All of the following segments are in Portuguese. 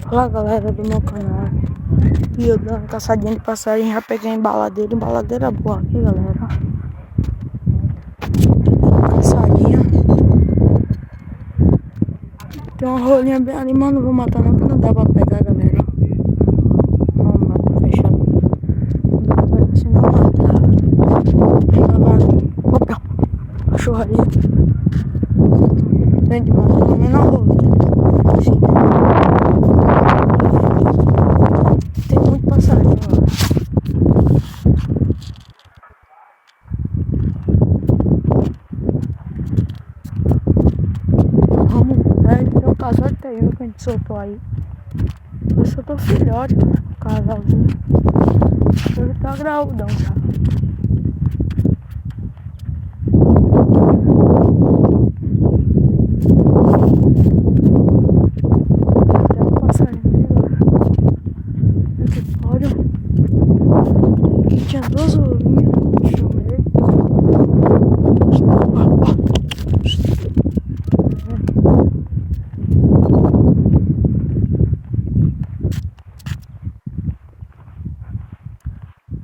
Olá galera do meu canal. E eu dando caçadinha de passarinho, já peguei a embaladeira boa aqui galera. Caçadinha. Tem uma rolinha bem ali, mas não vou matar não, que não dá pra pegar galera. Não mata fechado. Não dá pra pegar se não matar. Pega lá. Opa! Cachorro ali. Tem de matar pelo menos a rolinha. Sim. Tem muito passarinho lá. Vamos, tem um casal de teio que a gente soltou aí. Eu soltou filhote, né? O casalzinho. Ele tá graudão já. Tem um passarinho aqui, olha. Aqui tinha duas rolinhas. Chamei.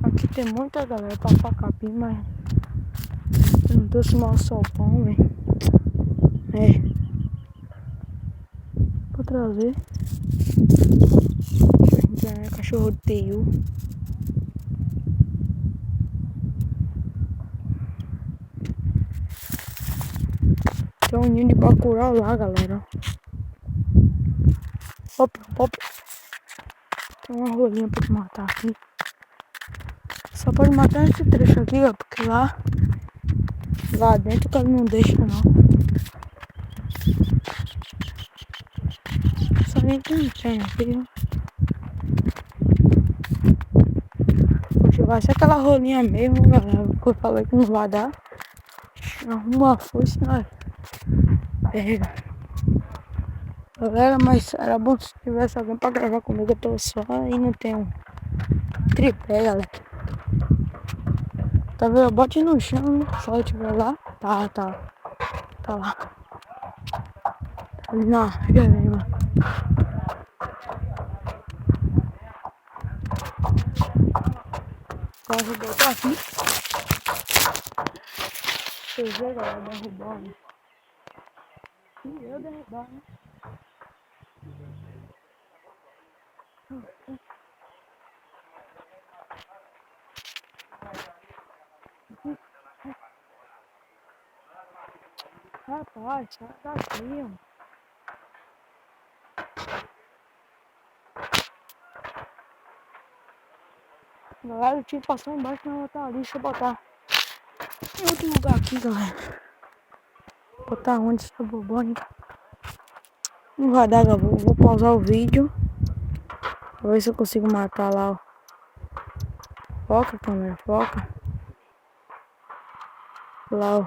Aqui tem muita galera pra capim, mas eu não trouxe mal sopão, velho. Vou trazer. Cachorro de teiu. Tem um ninho de bacurau lá, galera. Opa. Tem uma rolinha pra te matar aqui. Só pode matar esse trecho aqui, ó, porque lá dentro o cara não deixa não. Só nem tem pena aqui, ó. Poxa, vai ser aquela rolinha mesmo, galera, que eu falei que não vai dar. Arruma a força e nós pega. Galera, mas era bom se tivesse alguém pra gravar comigo, eu tô só e não tenho tripé, galera. Tá vendo? Bote no chão, só eu tiver lá. Tá lá. Tá ali na janela. Agora vou botar aqui. Vocês verem, galera, derrubar, né? E eu derrubar, né? Rapaz, sai daqui, ó. Galera, eu tinha que passar embaixo, mas ela tá ali. Deixa eu botar em outro lugar aqui, galera. Botar onde essa bobônica. Não vai dar, galera. Vou pausar o vídeo. Pra ver se eu consigo matar lá, ó. Foca, câmera, foca. Lá, ó.